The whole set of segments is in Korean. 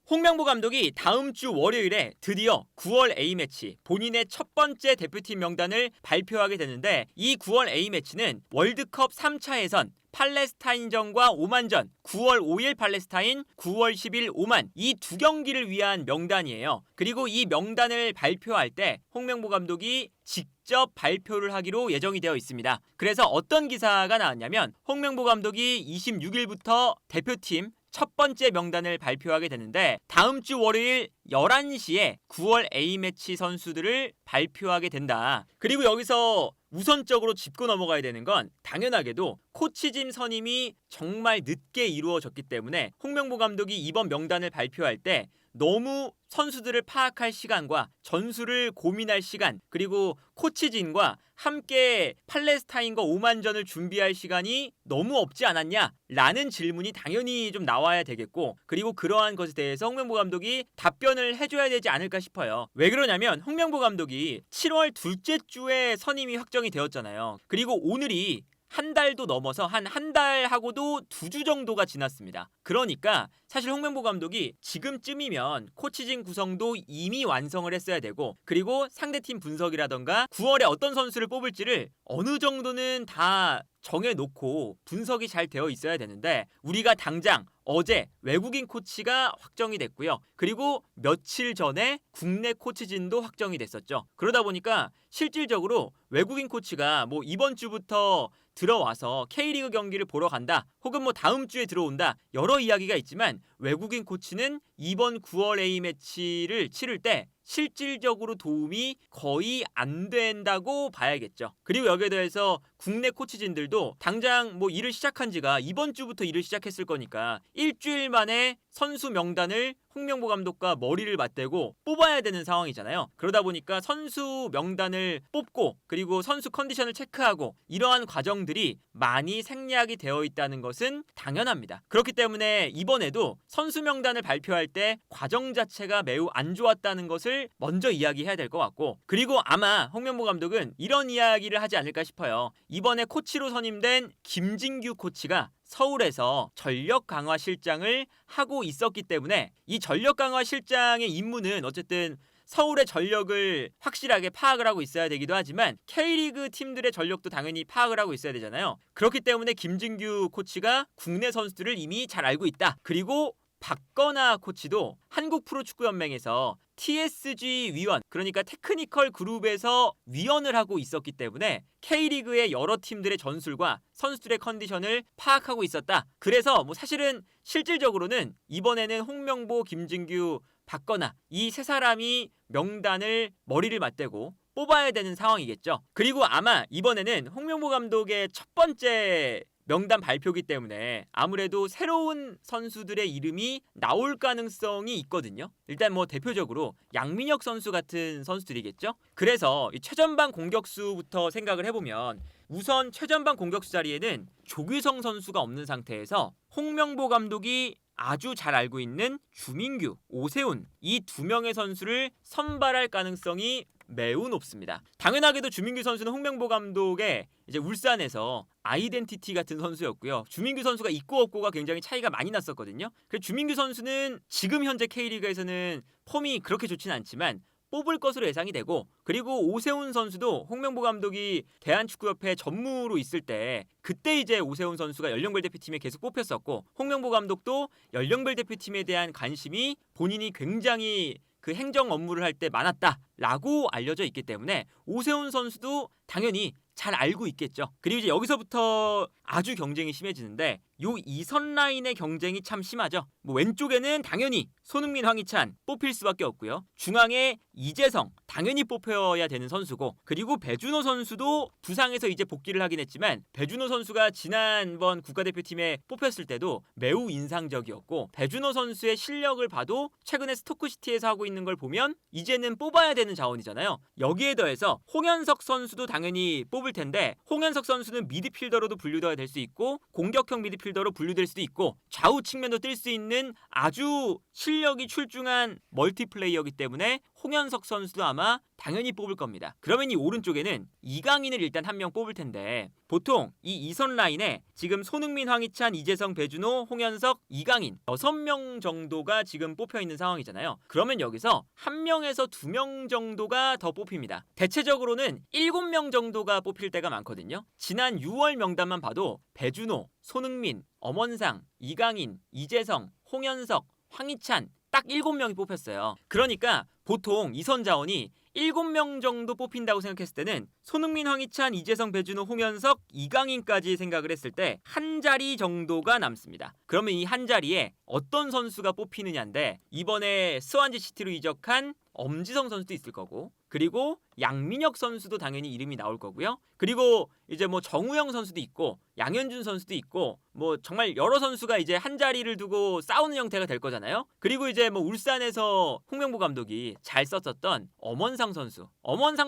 홍명보 감독이 다음 주 월요일에 드디어 9월 A매치 본인의 첫 번째 대표팀 명단을 발표하게 되는데, 이 9월 A매치는 월드컵 3차 예선 팔레스타인전과 오만전, 9월 5일 팔레스타인, 9월 10일 오만, 이 두 경기를 위한 명단이에요. 그리고 이 명단을 발표할 때 홍명보 감독이 직접 발표를 하기로 예정이 되어 있습니다. 그래서 어떤 기사가 나왔냐면, 홍명보 감독이 26일부터 대표팀 첫 번째 명단을 발표하게 되는데, 다음 주 월요일 11시에 9월 A매치 선수들을 발표하게 된다. 그리고 여기서 우선적으로 짚고 넘어가야 되는 건, 당연하게도 코치진 선임이 정말 늦게 이루어졌기 때문에 홍명보 감독이 이번 명단을 발표할 때 너무 선수들을 파악할 시간과 전술을 고민할 시간, 그리고 코치진과 함께 팔레스타인과 오만전을 준비할 시간이 너무 없지 않았냐? 라는 질문이 당연히 좀 나와야 되겠고, 그리고 그러한 것에 대해서 홍명보 감독이 답변을 해줘야 되지 않을까 싶어요. 왜 그러냐면, 홍명보 감독이 7월 둘째 주에 선임이 확정이 되었잖아요. 그리고 오늘이 한 달도 넘어서 한 달하고도 2주 정도가 지났습니다. 그러니까 사실 홍명보 감독이 지금쯤이면 코치진 구성도 이미 완성을 했어야 되고, 그리고 상대팀 분석이라던가 9월에 어떤 선수를 뽑을지를 어느 정도는 다 정해놓고 분석이 잘 되어 있어야 되는데, 우리가 당장 어제 외국인 코치가 확정이 됐고요. 그리고 며칠 전에 국내 코치진도 확정이 됐었죠. 그러다 보니까 실질적으로 외국인 코치가 뭐 이번 주부터 들어와서 K리그 경기를 보러 간다, 혹은 뭐 다음 주에 들어온다, 여러 이야기가 있지만 외국인 코치는 이번 9월 A매치를 치를 때 실질적으로 도움이 거의 안 된다고 봐야겠죠. 그리고 여기에 대해서 국내 코치진들도 당장 뭐 일을 시작한 지가 이번 주부터 일을 시작했을 거니까 일주일 만에 선수 명단을 홍명보 감독과 머리를 맞대고 뽑아야 되는 상황이잖아요. 그러다 보니까 선수 명단을 뽑고, 그리고 선수 컨디션을 체크하고, 이러한 과정들이 많이 생략이 되어 있다는 것은 당연합니다. 그렇기 때문에 이번에도 선수 명단을 발표할 때 과정 자체가 매우 안 좋았다는 것을 먼저 이야기해야 될 것 같고, 그리고 아마 홍명보 감독은 이런 이야기를 하지 않을까 싶어요. 이번에 코치로 선임된 김진규 코치가 서울에서 전력 강화 실장을 하고 있었기 때문에, 이 전력 강화 실장의 임무는 어쨌든 서울의 전력을 확실하게 파악을 하고 있어야 되기도 하지만 K리그 팀들의 전력도 당연히 파악을 하고 있어야 되잖아요. 그렇기 때문에 김진규 코치가 국내 선수들을 이미 잘 알고 있다. 그리고 박건아 코치도 한국프로축구연맹에서 TSG 위원, 그러니까 테크니컬 그룹에서 위원을 하고 있었기 때문에 K리그의 여러 팀들의 전술과 선수들의 컨디션을 파악하고 있었다. 그래서 뭐 사실은 실질적으로는 이번에는 홍명보, 김진규, 박건아, 이 세 사람이 명단을 머리를 맞대고 뽑아야 되는 상황이겠죠. 그리고 아마 이번에는 홍명보 감독의 첫 번째 명단 발표기 때문에 아무래도 새로운 선수들의 이름이 나올 가능성이 있거든요. 일단 뭐 대표적으로 양민혁 선수 같은 선수들이겠죠. 그래서 이 최전방 공격수부터 생각을 해보면, 우선 최전방 공격수 자리에는 조규성 선수가 없는 상태에서 홍명보 감독이 아주 잘 알고 있는 주민규, 오세훈, 이 두 명의 선수를 선발할 가능성이 매우 높습니다. 당연하게도 주민규 선수는 홍명보 감독의 이제 울산에서 아이덴티티 같은 선수였고요. 주민규 선수가 있고 없고가 굉장히 차이가 많이 났었거든요. 그래서 주민규 선수는 지금 현재 K리그에서는 폼이 그렇게 좋지는 않지만 뽑을 것으로 예상이 되고, 그리고 오세훈 선수도 홍명보 감독이 대한축구협회 전무로 있을 때 그때 이제 오세훈 선수가 연령별 대표팀에 계속 뽑혔었고, 홍명보 감독도 연령별 대표팀에 대한 관심이 본인이 굉장히 그 행정 업무를 할 때 많았다라고 알려져 있기 때문에 오세훈 선수도 당연히 잘 알고 있겠죠. 그리고 이제 여기서부터 아주 경쟁이 심해지는데, 요 이선 라인의 경쟁이 참 심하죠. 뭐 왼쪽에는 당연히 손흥민, 황희찬 뽑힐 수밖에 없고요. 중앙에 이재성 당연히 뽑혀야 되는 선수고, 그리고 배준호 선수도 부상에서 이제 복귀를 하긴 했지만 배준호 선수가 지난번 국가대표팀에 뽑혔을 때도 매우 인상적이었고, 배준호 선수의 실력을 봐도 최근에 스토크시티에서 하고 있는 걸 보면 이제는 뽑아야 되는 자원이잖아요. 여기에 더해서 홍현석 선수도 당연히 뽑을 텐데, 홍현석 선수는 미드필더로도 분류되어야 될 수 있고 공격형 미드필더로 분류될 수도 있고 좌우 측면도 뛸 수 있는 아주 실력이 출중한 멀티플레이어이기 때문에 홍현석 선수도 아마 당연히 뽑을 겁니다. 그러면 이 오른쪽에는 이강인을 일단 한 명 뽑을 텐데, 보통 이 2선 라인에 지금 손흥민, 황희찬, 이재성, 배준호, 홍현석, 이강인 6명 정도가 지금 뽑혀 있는 상황이잖아요. 그러면 여기서 1명에서 2명 정도가 더 뽑힙니다. 대체적으로는 7명 정도가 뽑힐 때가 많거든요. 지난 6월 명단만 봐도 배준호, 손흥민, 엄원상, 이강인, 이재성, 홍현석, 황희찬 딱 7명이 뽑혔어요. 그러니까 보통 2선 자원이 7명 정도 뽑힌다고 생각했을 때는 손흥민, 황희찬, 이재성, 배준호, 홍현석, 이강인까지 생각을 했을 때 한 자리 정도가 남습니다. 그러면 이 한 자리에 어떤 선수가 뽑히느냐인데 이번에 스완지 시티로 이적한 엄지성 선수도 있을 거고 그리고 양민혁 선수도 당연히 이름이 나올 거고요. 그리고 이제 뭐 정우영 선수도 있고 양현준 선수도 있고 뭐 정말 여러 선수가 이제 한 자리를 두고 싸우는 형태가 될 거잖아요. 그리고 이제 뭐 울산에서 홍명보 감독이 잘 썼었던 엄원상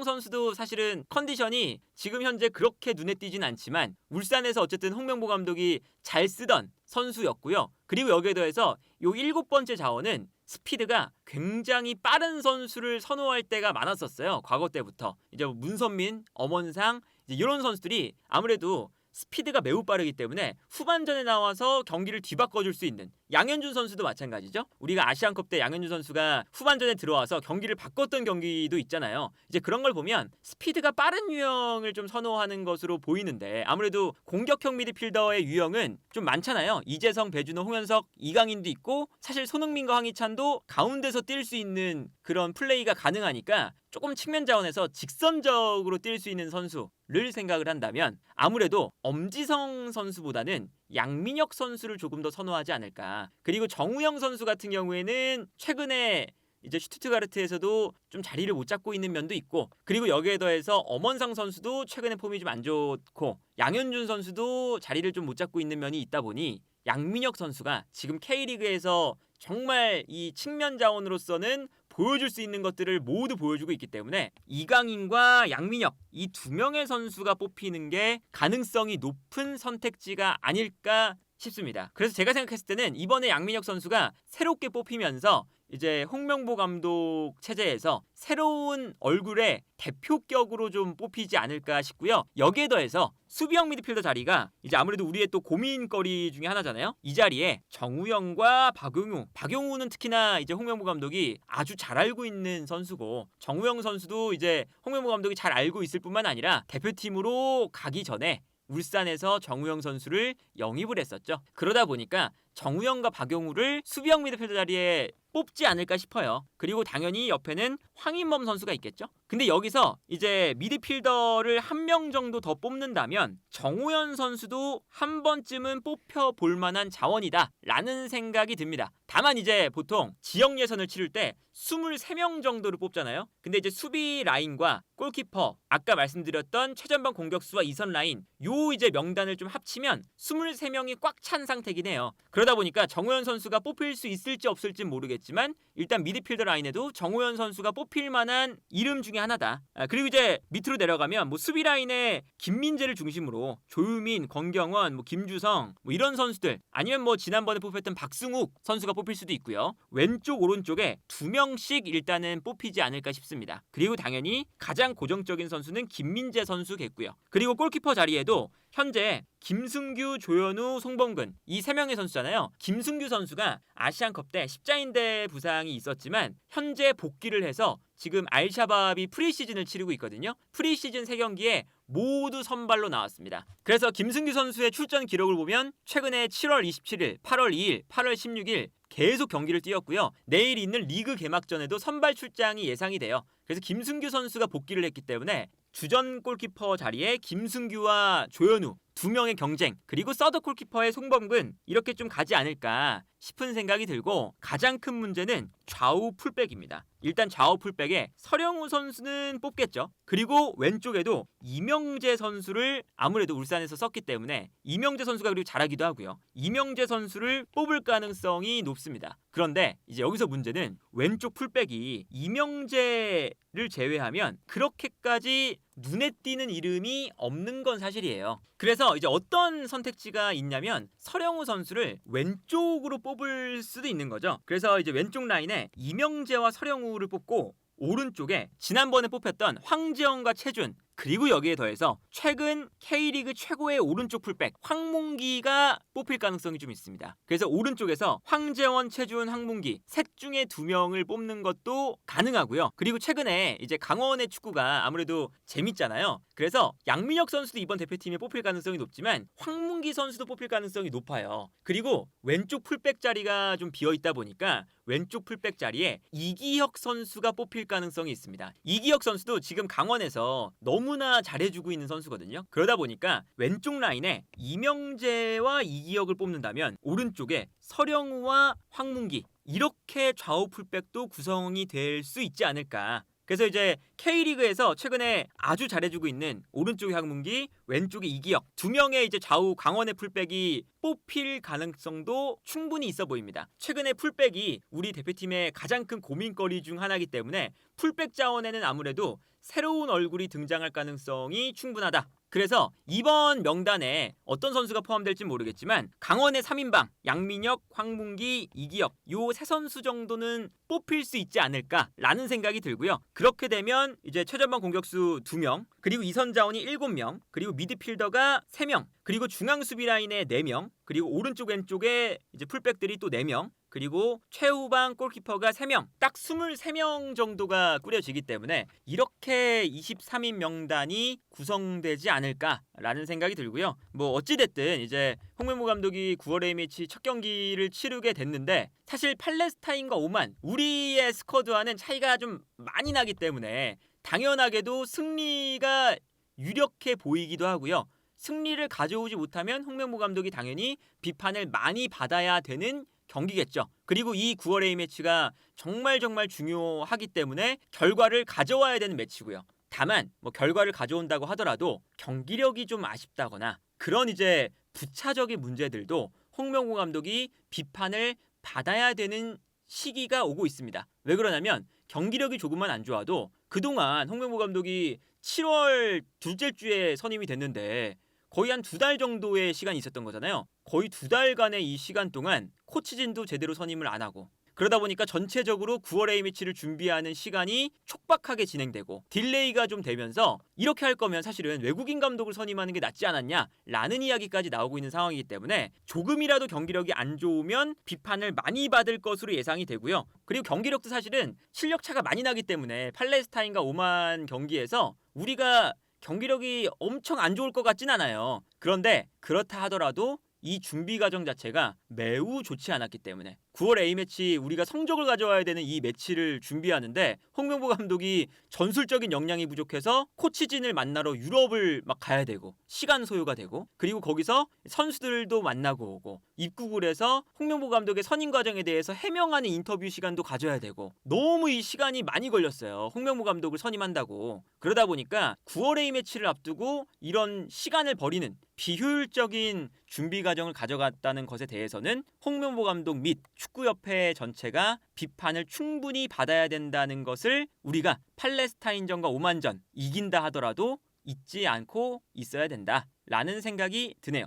선수도 사실은 컨디션이 지금 현재 그렇게 눈에 띄진 않지만 울산에서 어쨌든 홍명보 감독이 잘 쓰던 선수였고요. 그리고 여기에 더해서 요 7번째 자원은 스피드가 굉장히 빠른 선수를 선호할 때가 많았었어요. 과거 때부터. 이제 뭐 문선민, 엄원상 이제 이런 선수들이 아무래도 스피드가 매우 빠르기 때문에 후반전에 나와서 경기를 뒤바꿔줄 수 있는 양현준 선수도 마찬가지죠. 우리가 아시안컵 때 양현준 선수가 후반전에 들어와서 경기를 바꿨던 경기도 있잖아요. 이제 그런 걸 보면 스피드가 빠른 유형을 좀 선호하는 것으로 보이는데 아무래도 공격형 미드필더의 유형은 좀 많잖아요. 이재성, 배준호, 홍현석, 이강인도 있고 사실 손흥민과 황희찬도 가운데서 뛸 수 있는 그런 플레이가 가능하니까 조금 측면 자원에서 직선적으로 뛸 수 있는 선수를 생각을 한다면 아무래도 엄지성 선수보다는 양민혁 선수를 조금 더 선호하지 않을까. 그리고 정우영 선수 같은 경우에는 최근에 이제 슈투트가르트에서도 좀 자리를 못 잡고 있는 면도 있고 그리고 여기에 더해서 엄원상 선수도 최근에 폼이 좀 안 좋고 양현준 선수도 자리를 좀 못 잡고 있는 면이 있다 보니 양민혁 선수가 지금 K리그에서 정말 이 측면 자원으로서는 보여줄 수 있는 것들을 모두 보여주고 있기 때문에 이강인과 양민혁 이 2명의 선수가 뽑히는 게 가능성이 높은 선택지가 아닐까 싶습니다. 그래서 제가 생각했을 때는 이번에 양민혁 선수가 새롭게 뽑히면서 이제 홍명보 감독 체제에서 새로운 얼굴의 대표격으로 좀 뽑히지 않을까 싶고요. 여기에 더해서 수비형 미드필더 자리가 이제 아무래도 우리의 또 고민거리 중에 하나잖아요. 이 자리에 정우영과 박용우는 특히나 이제 홍명보 감독이 아주 잘 알고 있는 선수고 정우영 선수도 이제 홍명보 감독이 잘 알고 있을 뿐만 아니라 대표팀으로 가기 전에 울산에서 정우영 선수를 영입을 했었죠. 그러다 보니까 정우영과 박용우를 수비형 미드필더 자리에 뽑지 않을까 싶어요. 그리고 당연히 옆에는 황인범 선수가 있겠죠. 근데 여기서 이제 미드필더를 1명 정도 더 뽑는다면 정우현 선수도 한 번쯤은 뽑혀볼 만한 자원이다 라는 생각이 듭니다. 다만 이제 보통 지역 예선을 치를 때 23명 정도를 뽑잖아요. 근데 이제 수비 라인과 골키퍼 아까 말씀드렸던 최전방 공격수와 2선 라인 요 이제 명단을 좀 합치면 23명이 꽉 찬 상태긴 해요. 그러다 보니까 정우현 선수가 뽑힐 수 있을지 없을지 모르겠지만 일단 미드필더 라인에도 정우현 선수가 뽑힐 만한 이름 중에 하나다. 그리고 이제 밑으로 내려가면 뭐 수비 라인에 김민재를 중심으로 조유민, 권경원, 뭐 김주성 뭐 이런 선수들 아니면 뭐 지난번에 뽑혔던 박승욱 선수가 뽑힐 수도 있고요. 왼쪽 오른쪽에 2명씩 일단은 뽑히지 않을까 싶습니다. 그리고 당연히 가장 고정적인 선수는 김민재 선수겠고요. 그리고 골키퍼 자리에도 현재 김승규, 조현우, 송범근 이 3명의 선수잖아요. 김승규 선수가 아시안컵 때 십자인대 부상이 있었지만 현재 복귀를 해서 지금 알샤밥이 프리시즌을 치르고 있거든요. 프리시즌 3경기에 모두 선발로 나왔습니다. 그래서 김승규 선수의 출전 기록을 보면 최근에 7월 27일, 8월 2일, 8월 16일 계속 경기를 뛰었고요. 내일 있는 리그 개막전에도 선발 출장이 예상이 돼요. 그래서 김승규 선수가 복귀를 했기 때문에 주전 골키퍼 자리에 김승규와 조현우 2명의 경쟁 그리고 서드 골키퍼의 송범근 이렇게 좀 가지 않을까 싶은 생각이 들고 가장 큰 문제는 좌우 풀백입니다. 일단 좌우 풀백에 서령우 선수는 뽑겠죠. 그리고 왼쪽에도 이명재 선수를 아무래도 울산에서 썼기 때문에 이명재 선수가 그리고 잘하기도 하고요. 이명재 선수를 뽑을 가능성이 높습니다. 그런데 이제 여기서 문제는 왼쪽 풀백이 이명재를 제외하면 그렇게까지 눈에 띄는 이름이 없는 건 사실이에요. 그래서 이제 어떤 선택지가 있냐면 서령우 선수를 왼쪽으로 뽑을 수도 있는 거죠. 그래서 이제 왼쪽 라인에 이명재와 서령우를 뽑고 오른쪽에 지난번에 뽑혔던 황지영과 최준 그리고 여기에 더해서 최근 K리그 최고의 오른쪽 풀백 황문기가 뽑힐 가능성이 좀 있습니다. 그래서 오른쪽에서 황재원, 최주훈, 황문기 셋 중에 2명을 뽑는 것도 가능하고요. 그리고 최근에 이제 강원의 축구가 아무래도 재밌잖아요. 그래서 양민혁 선수도 이번 대표팀에 뽑힐 가능성이 높지만 황문기 선수도 뽑힐 가능성이 높아요. 그리고 왼쪽 풀백 자리가 좀 비어 있다 보니까 왼쪽 풀백 자리에 이기혁 선수가 뽑힐 가능성이 있습니다. 이기혁 선수도 지금 강원에서 너무나 잘해주고 있는 선수거든요. 그러다 보니까 왼쪽 라인에 이명재와 이기혁을 뽑는다면 오른쪽에 서령우와 황문기 이렇게 좌우 풀백도 구성이 될 수 있지 않을까. 그래서 이제 K리그에서 최근에 아주 잘해주고 있는 오른쪽의 황문기, 왼쪽의 이기혁 2명의 이제 좌우 강원의 풀백이 뽑힐 가능성도 충분히 있어 보입니다. 최근에 풀백이 우리 대표팀의 가장 큰 고민거리 중 하나이기 때문에 풀백 자원에는 아무래도 새로운 얼굴이 등장할 가능성이 충분하다. 그래서 이번 명단에 어떤 선수가 포함될지 모르겠지만 강원의 3인방 양민혁, 황문기, 이기혁 요 세 선수 정도는 뽑힐 수 있지 않을까라는 생각이 들고요. 그렇게 되면 이제 최전방 공격수 2명, 그리고 이선 자원이 7명, 그리고 미드필더가 3명, 그리고 중앙 수비 라인에 4명, 그리고 오른쪽 왼쪽에 이제 풀백들이 또 4명, 그리고 최후방 골키퍼가 3명, 딱 23명 정도가 꾸려지기 때문에 이렇게 23인 명단이 구성되지 않을까라는 생각이 들고요. 뭐 어찌됐든 이제 홍명보 감독이 9월 A매치 첫 경기를 치르게 됐는데 사실 팔레스타인과 오만 우리의 스쿼드와는 차이가 좀 많이 나기 때문에 당연하게도 승리가 유력해 보이기도 하고요. 승리를 가져오지 못하면 홍명보 감독이 당연히 비판을 많이 받아야 되는 경기겠죠. 그리고 이 9월 A매치가 정말 중요하기 때문에 결과를 가져와야 되는 매치고요. 다만 뭐 결과를 가져온다고 하더라도 경기력이 좀 아쉽다거나 그런 이제 부차적인 문제들도 홍명보 감독이 비판을 받아야 되는 시기가 오고 있습니다. 왜 그러냐면 경기력이 조금만 안 좋아도 그동안 홍명보 감독이 7월 둘째 주에 선임이 됐는데 거의 한 2달 정도의 시간이 있었던 거잖아요. 거의 2달간의 이 시간 동안 코치진도 제대로 선임을 안 하고 그러다 보니까 전체적으로 9월 A매치를 준비하는 시간이 촉박하게 진행되고 딜레이가 좀 되면서 이렇게 할 거면 사실은 외국인 감독을 선임하는 게 낫지 않았냐라는 이야기까지 나오고 있는 상황이기 때문에 조금이라도 경기력이 안 좋으면 비판을 많이 받을 것으로 예상이 되고요. 그리고 경기력도 사실은 실력 차가 많이 나기 때문에 팔레스타인과 오만 경기에서 우리가 경기력이 엄청 안 좋을 것 같진 않아요. 그런데 그렇다 하더라도 이 준비 과정 자체가 매우 좋지 않았기 때문에 9월 A매치 우리가 성적을 가져와야 되는 이 매치를 준비하는데 홍명보 감독이 전술적인 역량이 부족해서 코치진을 만나러 유럽을 막 가야 되고 시간 소요가 되고 그리고 거기서 선수들도 만나고 오고 입국을 해서 홍명보 감독의 선임 과정에 대해서 해명하는 인터뷰 시간도 가져야 되고 너무 이 시간이 많이 걸렸어요. 홍명보 감독을 선임한다고. 그러다 보니까 9월 A매치를 앞두고 이런 시간을 버리는 비효율적인 준비 과정을 가져갔다는 것에 대해서는 홍명보 감독 및 축구협회 전체가 비판을 충분히 받아야 된다는 것을 우리가 팔레스타인전과 오만전 이긴다 하더라도 잊지 않고 있어야 된다라는 생각이 드네요.